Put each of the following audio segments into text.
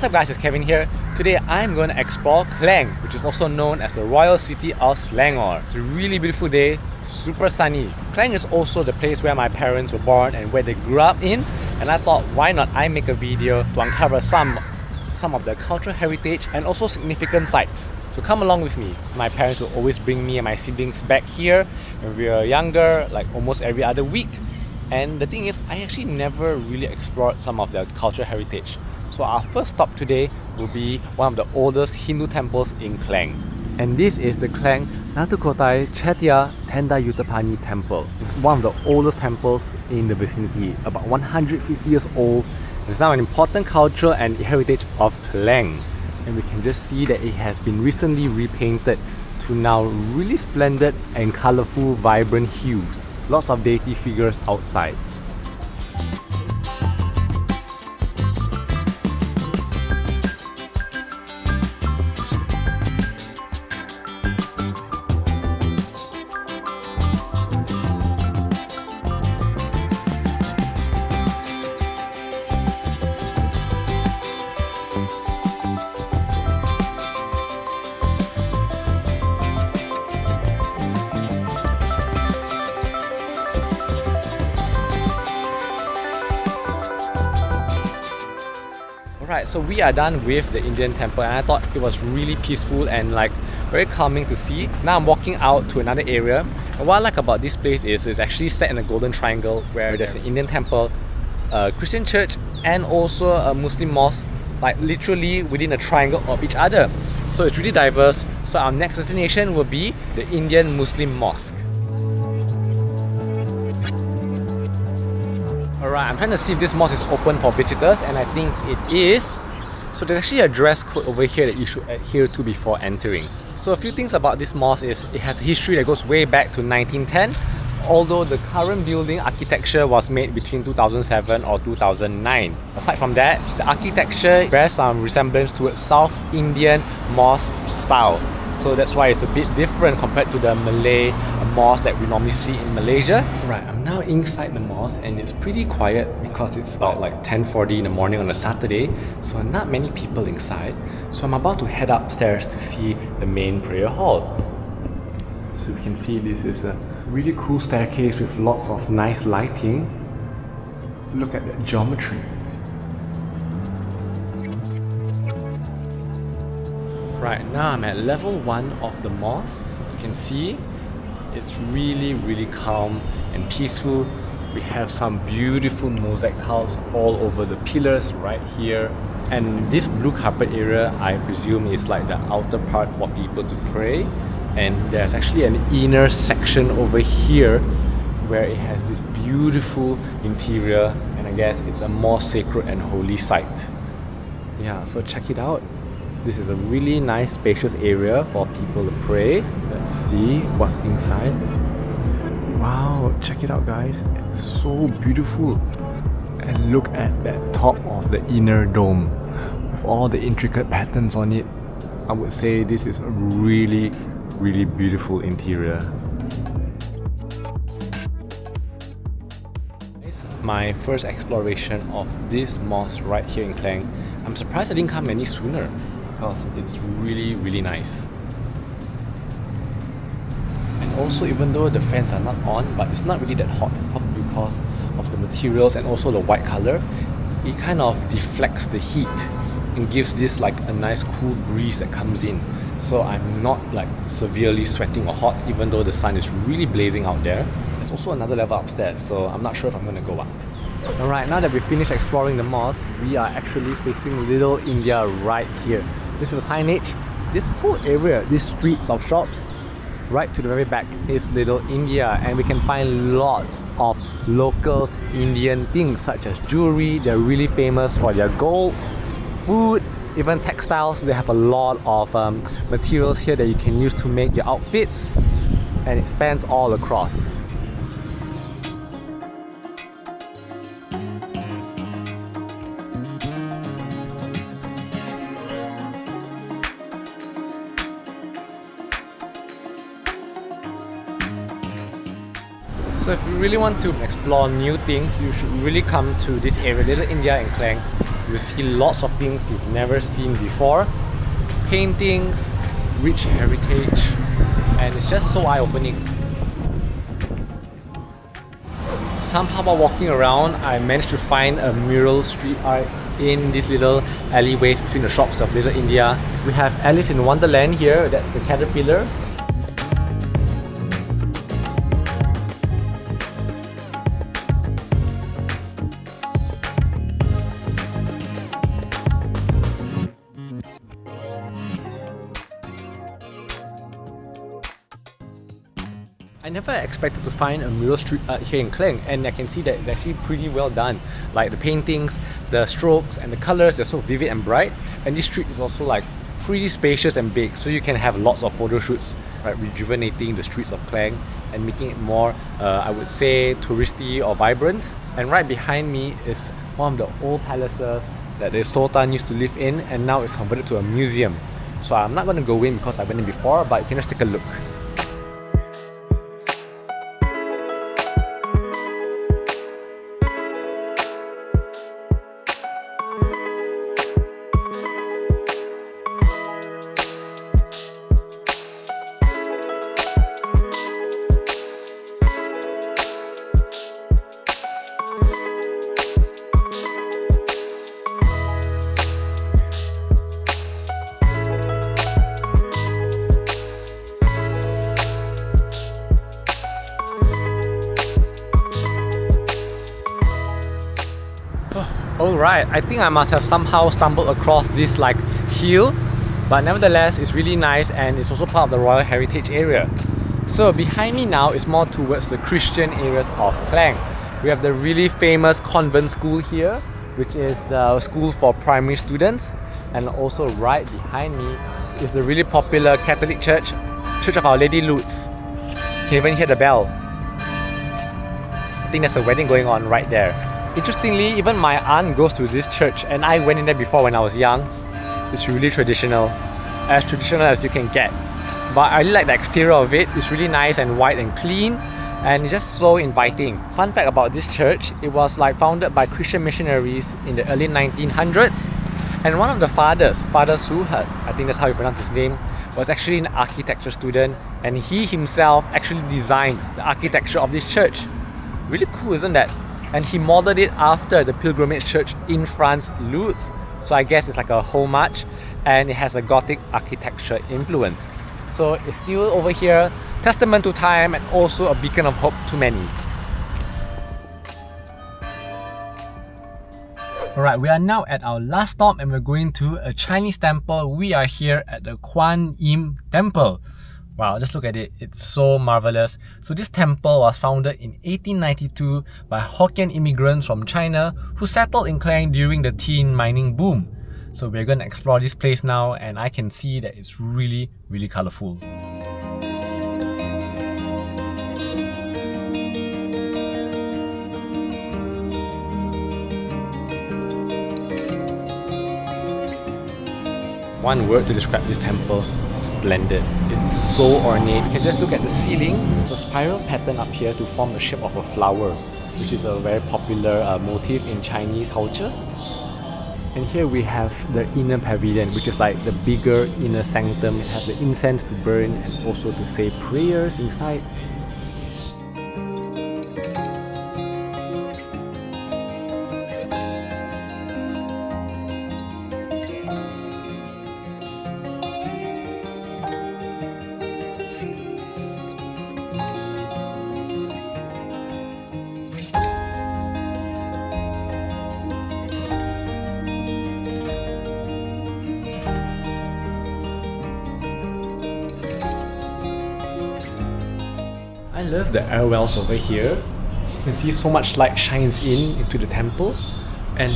What's up guys, it's Kevin here. Today I'm going to explore Klang, which is also known as the royal city of Selangor. It's a really beautiful day, super sunny. Klang is also the place where my parents were born and where they grew up in, and I thought why not I make a video to uncover some of the cultural heritage and also significant sites. So come along with me. My parents will always bring me and my siblings back here when we were younger, like almost every other week. And the thing is, I actually never really explored some of their cultural heritage. So our first stop today will be one of the oldest Hindu temples in Klang. And this is the Klang Natukotai Chetya Tenda Yutapani Temple. It's one of the oldest temples in the vicinity, about 150 years old. It's now an important culture and heritage of Klang. And we can just see that it has been recently repainted to now really splendid and colorful, vibrant hues. Lots of deity figures outside. Alright, so we are done with the Indian temple and I thought it was really peaceful and like very calming to see. Now I'm walking out to another area, and what I like about this place is it's actually set in a golden triangle where there's an Indian temple, a Christian church and also a Muslim mosque, like literally within a triangle of each other. So it's really diverse. So our next destination will be the Indian Muslim mosque. Alright, I'm trying to see if this mosque is open for visitors, and I think it is. So there's actually a dress code over here that you should adhere to before entering. So a few things about this mosque is it has a history that goes way back to 1910, although the current building architecture was made between 2007 or 2009. Aside from that, the architecture bears some resemblance towards South Indian mosque style. So that's why it's a bit different compared to the Malay mosque that we normally see in Malaysia. Right, I'm now inside the mosque and it's pretty quiet because it's about like 10:40 in the morning on a Saturday, so not many people inside. So I'm about to head upstairs to see the main prayer hall. So you can see this is a really cool staircase with lots of nice lighting. Look at that geometry. Right, now I'm at level 1 of the mosque. You can see it's really calm and peaceful. We have some beautiful mosaic tiles all over the pillars right here. And this blue carpet area, I presume, is like the outer part for people to pray. And there's actually an inner section over here where it has this beautiful interior, and I guess it's a more sacred and holy site. Yeah, so check it out. This is a really nice spacious area for people to pray. Let's see what's inside. Wow, check it out guys. It's so beautiful. And look at that top of the inner dome with all the intricate patterns on it. I would say this is a really beautiful interior. My first exploration of this mosque right here in Klang. I'm surprised I didn't come any sooner, because it's really nice. And also, even though the fans are not on, but it's not really that hot, probably because of the materials and also the white color. It kind of deflects the heat and gives this like a nice cool breeze that comes in. So I'm not like severely sweating or hot, even though the sun is really blazing out there. There's also another level upstairs, so I'm not sure if I'm going to go up. Alright, now that we've finished exploring the mosque, we are actually facing Little India right here. This is the signage. This whole area, these streets of shops, right to the very back is Little India, and we can find lots of local Indian things such as jewelry. They're really famous for their gold, food, even textiles. They have a lot of materials here that you can use to make your outfits, and it spans all across. So if you really want to explore new things, you should really come to this area, Little India in Klang. you'll see lots of things you've never seen before. Paintings, rich heritage, and it's just so eye-opening. Somehow while walking around, I managed to find a mural street art in these little alleyways between the shops of Little India. We have Alice in Wonderland here, that's the caterpillar. I never expected to find a mural street art here in Klang, and I can see that it's actually pretty well done. Like the paintings, the strokes and the colors, they're so vivid and bright. And this street is also like pretty spacious and big, so you can have lots of photo shoots, right, rejuvenating the streets of Klang and making it more, I would say, touristy or vibrant. And right behind me is one of the old palaces that the Sultan used to live in, and now it's converted to a museum. So I'm not going to go in because I went in before, but you can just take a look. Alright, I think I must have somehow stumbled across this like hill, but nevertheless it's really nice and it's also part of the Royal Heritage area. So behind me now is more towards the Christian areas of Klang. We have the really famous convent school here, which is the school for primary students, and also right behind me is the really popular Catholic church, Church of Our Lady Lourdes. You can even hear the bell. I think there's a wedding going on right there. Interestingly, even my aunt goes to this church, and I went in there before when I was young. It's really traditional as you can get. But I really like the exterior of it. It's really nice and white and clean, and it's just so inviting. Fun fact about this church, it was like founded by Christian missionaries in the early 1900s. And one of the fathers, Father Suhat, I think that's how you pronounce his name, was actually an architecture student, and he himself actually designed the architecture of this church. Really cool, isn't that? And he modeled it after the pilgrimage church in France, Lourdes. So I guess it's like a homage, and it has a Gothic architecture influence. So it's still over here, testament to time and also a beacon of hope to many. Alright, we are now at our last stop and we're going to a Chinese temple. We are here at the Quan IM Temple. Wow, just look at it, it's so marvelous. So this temple was founded in 1892 by Hokkien immigrants from China who settled in Klang during the tin mining boom. So we're going to explore this place now, and I can see that it's really colorful. One word to describe this temple: splendid. It's so ornate. You can just look at the ceiling. It's a spiral pattern up here to form the shape of a flower, which is a very popular motif in Chinese culture. And here we have the inner pavilion, which is like the bigger inner sanctum. It has the incense to burn and also to say prayers inside. I love the airwells over here. You can see so much light shines into the temple. And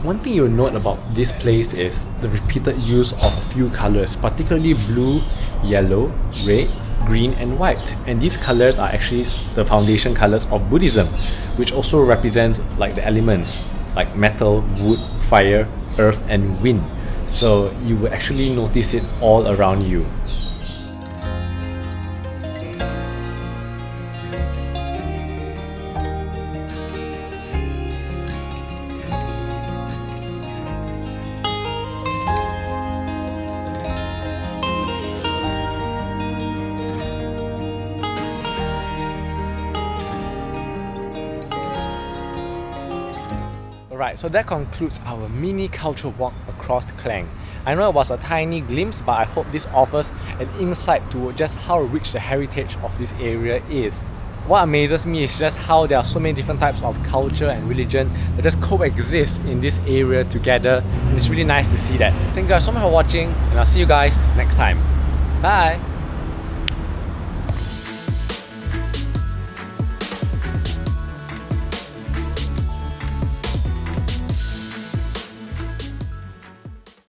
one thing you'll note about this place is the repeated use of a few colors, particularly blue, yellow, red, green and white. And these colors are actually the foundation colors of Buddhism, which also represents like the elements like metal, wood, fire, earth and wind. So you will actually notice it all around you. Alright, so that concludes our mini culture walk across Klang. I know it was a tiny glimpse, but I hope this offers an insight to just how rich the heritage of this area is. What amazes me is just how there are so many different types of culture and religion that just coexist in this area together, and it's really nice to see that. Thank you guys so much for watching, and I'll see you guys next time. Bye!